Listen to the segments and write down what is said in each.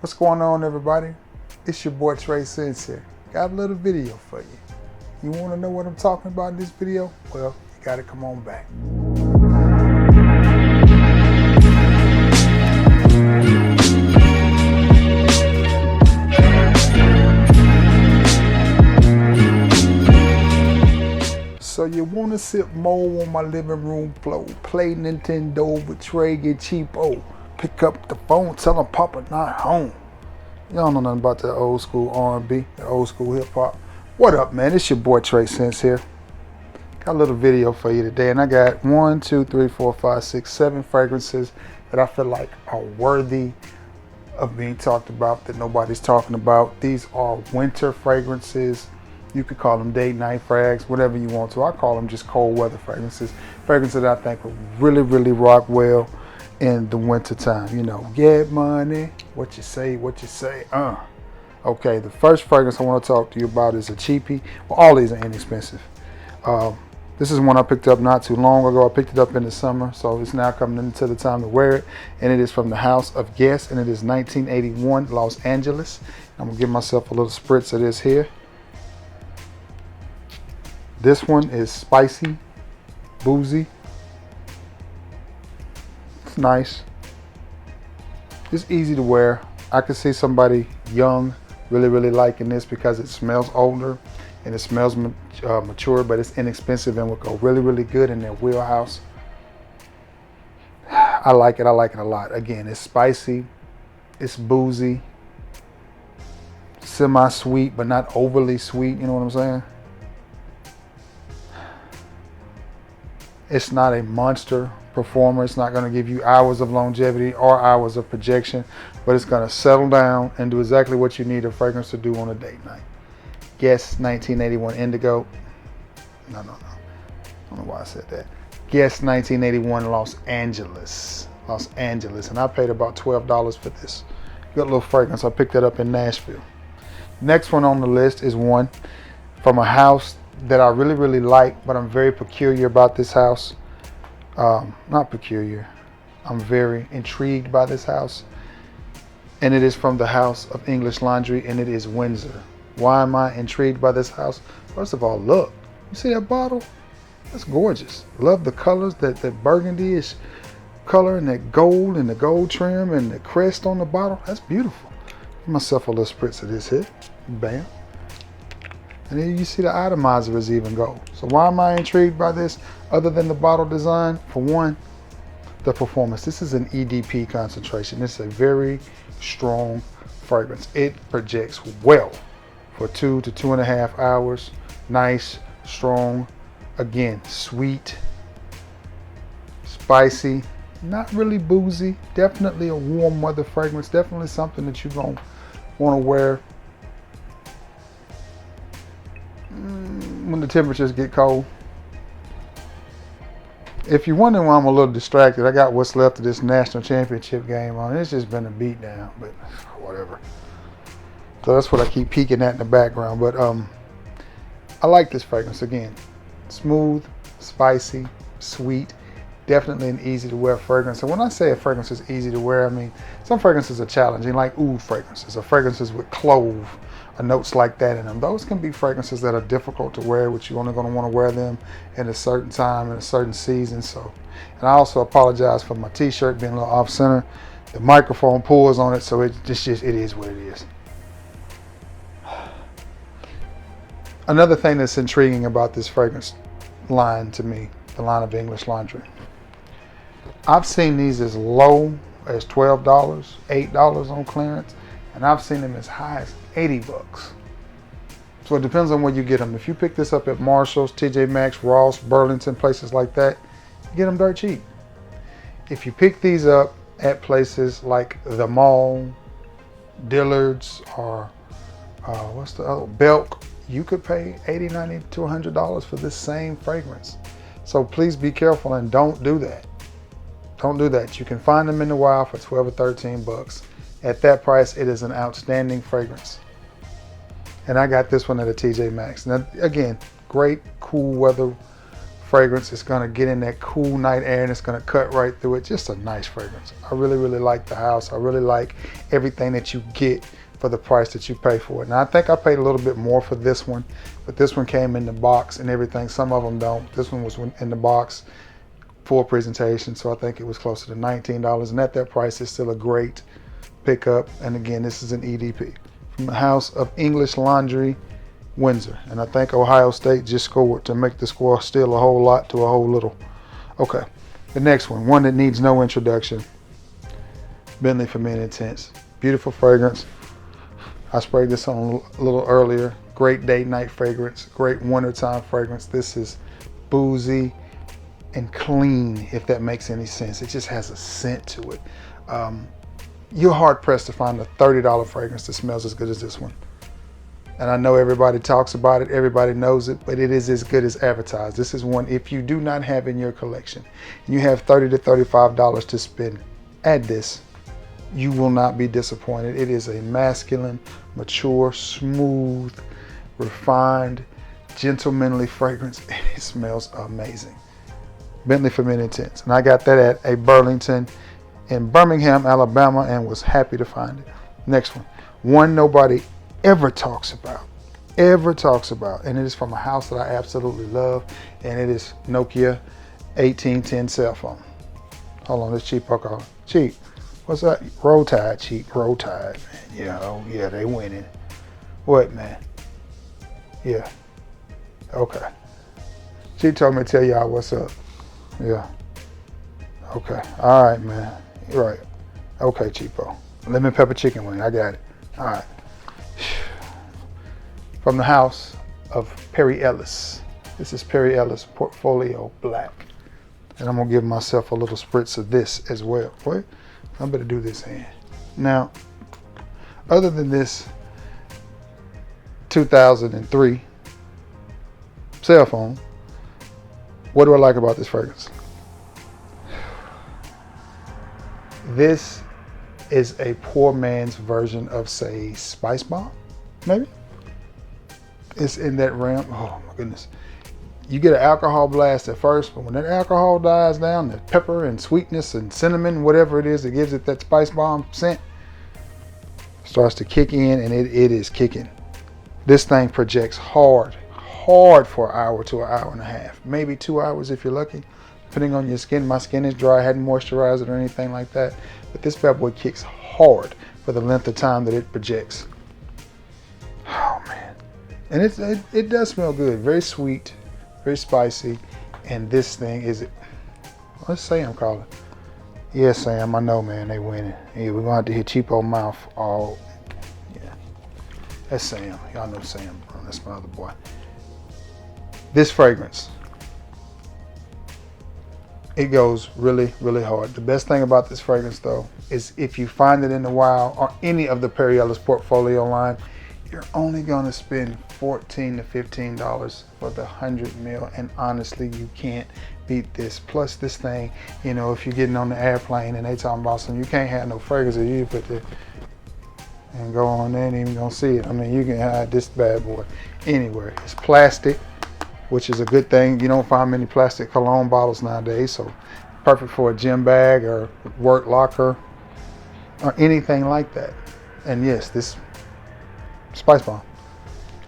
What's going on, everybody? It's your boy Trey Sensei. Got a little video for you. You want to know what I'm talking about in this video? Well, you got to come on back. So you want to sip more on my living room floor, play Nintendo with Trey, get cheapo, pick up the phone, tell him Papa not home. Y'all know nothing about that old school R&B, that old school hip hop. What up, man? It's your boy Trey Sense here. Got a little video for you today, and I got 7 fragrances that I feel like are worthy of being talked about that nobody's talking about. These are winter fragrances. You could call them day night frags, whatever you want to. I call them just cold weather fragrances. Fragrances that I think will really rock well in the winter time. You know, get money, what you say. Okay, the first fragrance I want to talk to you about is a cheapie. Well, all these are inexpensive. This is one I picked up not too long ago. I picked it up in the summer, so it's now coming into the time to wear it. And it is from the House of Guess, and it is 1981 Los Angeles. I'm gonna give myself a little spritz of this here. This one is spicy, boozy. It's nice. It's easy to wear. I could see somebody young really liking this because it smells older and it smells mature, but it's inexpensive and will go really good in their wheelhouse. I like it a lot. Again, it's spicy, it's boozy, semi-sweet, but not overly sweet, you know what I'm saying? It's not a monster performer. It's not going to give you hours of longevity or hours of projection, but it's going to settle down and do exactly what you need a fragrance to do on a date night. Guess 1981 Indigo. No. I don't know why I said that. Guess 1981 Los Angeles. And I paid about $12 for this. Good little fragrance. I picked it up in Nashville. Next one on the list is one from a house that I really like, but I'm very peculiar about this house. Not peculiar. I'm very intrigued by this house. And it is from the House of English Laundry, and it is Windsor. Why am I intrigued by this house? First of all, look. You see that bottle? That's gorgeous. Love the colors, that burgundy-ish color and that gold and the gold trim and the crest on the bottle. That's beautiful. Give myself a little spritz of this here. Bam. And then you see the atomizer is even gold. So why am I intrigued by this? Other than the bottle design, for one, the performance. This is an EDP concentration. It's a very strong fragrance. It projects well for 2 to 2.5 hours. Nice, strong, again, sweet, spicy, not really boozy. Definitely a warm weather fragrance. Definitely something that you're gonna want to wear when the temperatures get cold. If you're wondering why I'm a little distracted, I got what's left of this national championship game on. It's just been a beatdown, but whatever. So that's what I keep peeking at in the background. But I like this fragrance. Again, smooth, spicy, sweet. Definitely an easy to wear fragrance. And when I say a fragrance is easy to wear, I mean some fragrances are challenging, like oud fragrances or fragrances with clove or notes like that in them. Those can be fragrances that are difficult to wear, which you're only going to want to wear them in a certain time, in a certain season. So, and I also apologize for my t-shirt being a little off center. The microphone pulls on it, so it is what it is. Another thing that's intriguing about this fragrance line to me, the line of English Laundry. I've seen these as low as $12, $8 on clearance, and I've seen them as high as $80. So it depends on where you get them. If you pick this up at Marshall's, TJ Maxx, Ross, Burlington, places like that, you get them dirt cheap. If you pick these up at places like the mall, Dillard's, or what's the other, Belk, you could pay $80, $90 to $100 for this same fragrance. So please be careful and don't do that. Don't do that. You can find them in the wild for 12 or 13 bucks. At that price, it is an outstanding fragrance. And I got this one at a TJ Maxx. Now, again, great cool weather fragrance. It's gonna get in that cool night air and it's gonna cut right through it. Just a nice fragrance. I really, really like the house. I really like everything that you get for the price that you pay for it. Now I think I paid a little bit more for this one, but this one came in the box and everything. Some of them don't. This one was in the box, full presentation, so I think it was closer to $19. And at that price, it's still a great pickup. And again, this is an EDP from the House of English Laundry, Windsor. And I think Ohio State just scored to make the score still a whole lot to a whole little. Okay, the next one that needs no introduction. Bentley for Men Intense. Beautiful fragrance. I sprayed this on a little earlier. Great date night fragrance, great wintertime fragrance. This is boozy and clean, if that makes any sense. It just has a scent to it. You're hard pressed to find a $30 fragrance that smells as good as this one. And I know everybody talks about it, everybody knows it, but it is as good as advertised. This is one, if you do not have in your collection, and you have $30 to $35 to spend, add this. You will not be disappointed. It is a masculine, mature, smooth, refined, gentlemanly fragrance, and it smells amazing. Bentley for Men Intense. And I got that at a Burlington in Birmingham, Alabama, and was happy to find it. Next one nobody ever talks about, and it is from a house that I absolutely love, and it is Nokia 1810 cell phone. Hold on, this cheapo call. Cheap. What's that? Roll Tide, cheap. Roll Tide, man. Yeah, oh yeah, they winning. What, man? Yeah. Okay. She told me to tell y'all what's up. Yeah. Okay. All right, man. You're right. Okay, cheapo. Lemon pepper chicken wing. I got it. All right. From the House of Perry Ellis. This is Perry Ellis Portfolio Black. And I'm going to give myself a little spritz of this as well. What? I better do this hand. Now, other than this 2003 cell phone, what do I like about this fragrance? This is a poor man's version of, say, Spice Bomb, maybe? It's in that realm. Oh my goodness. You get an alcohol blast at first, but when that alcohol dies down, the pepper and sweetness and cinnamon, whatever it is that gives it that Spice Bomb scent, starts to kick in, and it is kicking. This thing projects hard for an hour to an hour and a half, maybe 2 hours if you're lucky, depending on your skin. My skin is dry, I hadn't moisturized it or anything like that, but this bad boy kicks hard for the length of time that it projects. Oh man, and it does smell good, very sweet, very spicy, and this thing is, let's say I'm calling. Yeah, Sam, I know, man, they winning. Yeah, we're gonna have to hit cheapo mouth all. Yeah, that's Sam. Y'all know Sam. That's my other boy. This fragrance, it goes really, really hard. The best thing about this fragrance, though, is if you find it in the wild or any of the Perry Ellis Portfolio line, you're only going to spend $14 to $15 for the 100 ml, and honestly, you can't beat this. Plus, this thing, you know, if you're getting on the airplane and they talking about some, you can't have no fragrance, if you put the and go on there and even gonna see it. I mean, you can hide this bad boy anywhere. It's plastic, which is a good thing. You don't find many plastic cologne bottles nowadays, so perfect for a gym bag or work locker or anything like that. And yes, this Spice Bomb.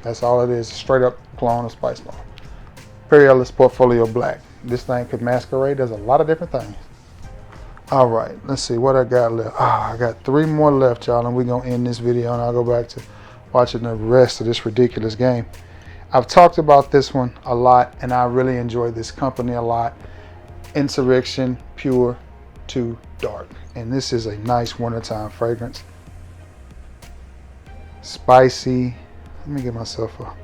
That's all it is, straight up clone of Spice Bomb. Perry Ellis Portfolio Black. This thing could masquerade as a lot of different things. All right, let's see what I got left. I got 3 more left, y'all, and we're gonna end this video and I'll go back to watching the rest of this ridiculous game. I've talked about this one a lot, and I really enjoy this company a lot. Insurrection Pure Too Dark. And this is a nice wintertime fragrance. Spicy. Let me give myself a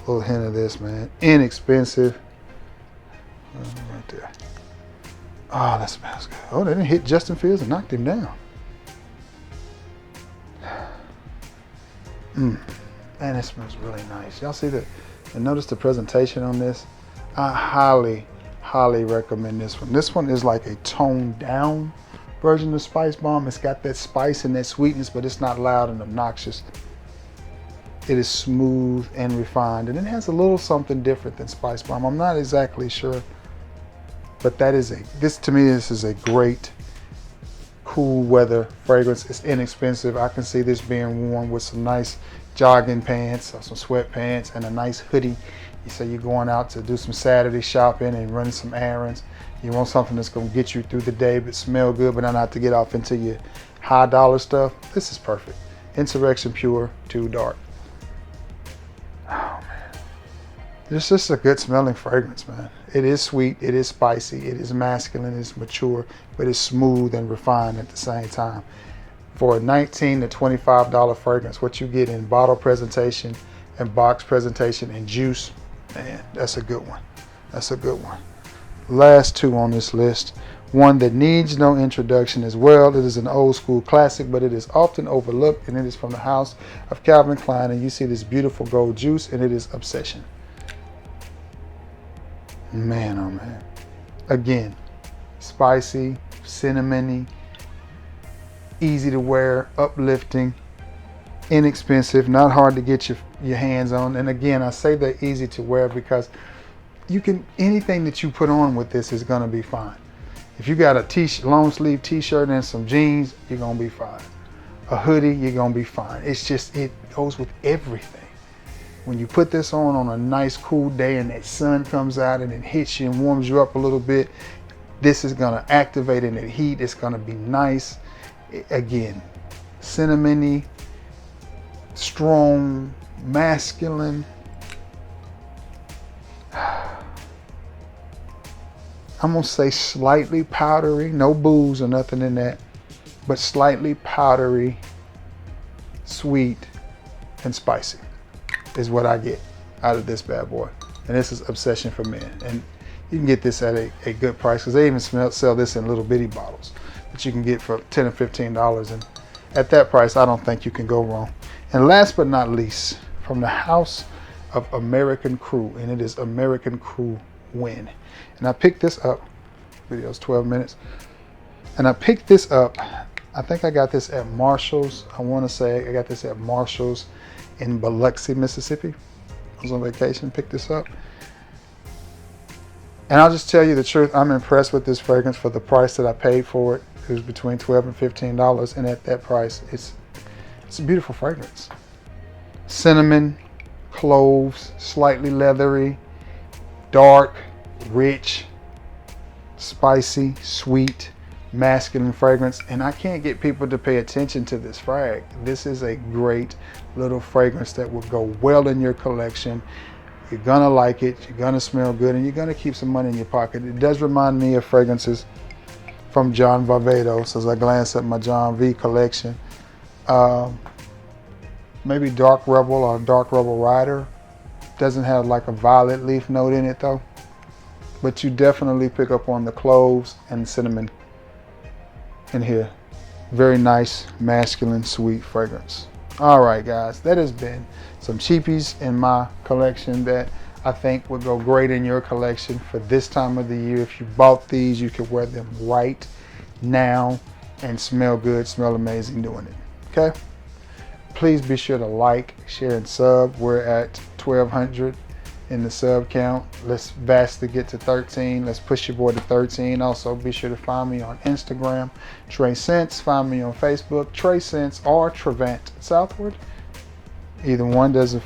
little hint of this, man. Inexpensive. Right there. Oh, that smells good. Oh, they didn't hit Justin Fields and knocked him down. Man, it smells really nice. Y'all see that? And notice the presentation on this. I highly, highly recommend this one. This one is like a toned down version of Spice Bomb. It's got that spice and that sweetness, but it's not loud and obnoxious. It is smooth and refined, and it has a little something different than Spice Bomb. I'm not exactly sure But this to me, this is a great cool weather fragrance. It's inexpensive. I can see this being worn with some nice jogging pants or some sweatpants and a nice hoodie. So you're going out to do some Saturday shopping and running some errands. You want something that's going to get you through the day but smell good, but not to get off into your high dollar stuff. This is perfect. Insurrection Pure Too Dark. Oh man, it's just a good smelling fragrance, man. It is sweet, it is spicy, it is masculine, it's mature, but it's smooth and refined at the same time. For a $19 to $25 fragrance, what you get in bottle presentation and box presentation and juice, man, that's a good one. That's a good one. Last two on this list. One that needs no introduction as well. It is an old school classic, but it is often overlooked, and it is from the house of Calvin Klein, and you see this beautiful gold juice, and it is Obsession. Man, oh man. Again, spicy, cinnamony, easy to wear, uplifting, inexpensive, not hard to get your hands on. And again, I say they're easy to wear because anything that you put on with this is gonna be fine. If you got a long sleeve t-shirt and some jeans, you're gonna be fine. A hoodie, you're gonna be fine. It's just, it goes with everything. When you put this on a nice cool day and that sun comes out and it hits you and warms you up a little bit, this is gonna activate in that heat. It's gonna be nice. Again, cinnamony, strong, masculine. I'm gonna say slightly powdery, no booze or nothing in that, but slightly powdery, sweet, and spicy is what I get out of this bad boy. And this is Obsession for Men. And you can get this at a good price because they even sell this in little bitty bottles that you can get for $10 or $15. And at that price, I don't think you can go wrong. And last but not least, from the house of American Crew, and it is American Crew Win. And I picked this up, video's 12 minutes, and I picked this up, I think I got this at Marshall's. I want to say I got this at Marshall's in Biloxi, Mississippi. I was on vacation, picked this up. And I'll just tell you the truth, I'm impressed with this fragrance for the price that I paid for it. It was between $12 and $15, and at that price, it's a beautiful fragrance. Cinnamon, cloves, slightly leathery, dark, rich, spicy, sweet, masculine fragrance. And I can't get people to pay attention to this frag. This is a great little fragrance that will go well in your collection. You're gonna like it, you're gonna smell good, and you're gonna keep some money in your pocket. It does remind me of fragrances from John Varvatos as I glance at my John V collection. Maybe Dark Rebel or Dark Rebel Rider. Doesn't have like a violet leaf note in it though. But you definitely pick up on the cloves and cinnamon in here. Very nice, masculine, sweet fragrance. All right, guys, that has been some cheapies in my collection that I think would go great in your collection for this time of the year. If you bought these, you could wear them right now and smell good, smell amazing doing it, okay? Please be sure to like, share, and sub. We're at 1,200 in the sub count. Let's vastly get to 13. Let's push your boy to 13. Also, be sure to find me on Instagram, Trey Sense. Find me on Facebook, Trey Sense or Trevant Southward. Either one doesn't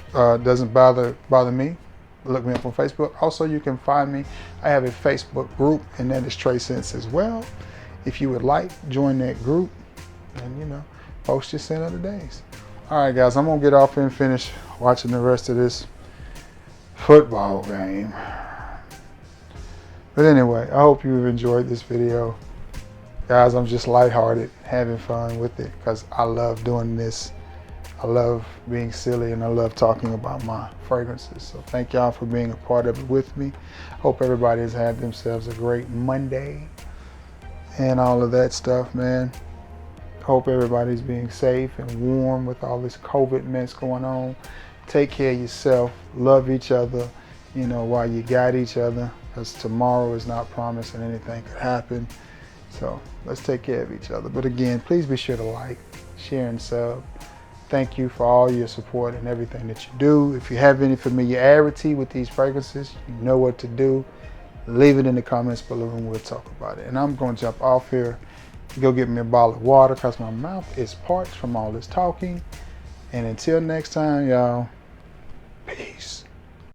bother me. Look me up on Facebook. Also, you can find me. I have a Facebook group, and that is Trey Sense as well. If you would like, join that group, and post your scent of the days. All right, guys, I'm gonna get off and finish watching the rest of this football game. But anyway, I hope you've enjoyed this video. Guys, I'm just lighthearted, having fun with it because I love doing this. I love being silly and I love talking about my fragrances. So thank y'all for being a part of it with me. Hope everybody has had themselves a great Monday and all of that stuff, man. Hope everybody's being safe and warm with all this COVID mess going on. Take care of yourself. Love each other, while you got each other, because tomorrow is not promised and anything could happen. So let's take care of each other. But again, please be sure to like, share, and sub. Thank you for all your support and everything that you do. If you have any familiarity with these fragrances, you know what to do. leave it in the comments below and we'll talk about it. And I'm going to jump off here to go get me a bottle of water because my mouth is parched from all this talking. And until next time, y'all, peace.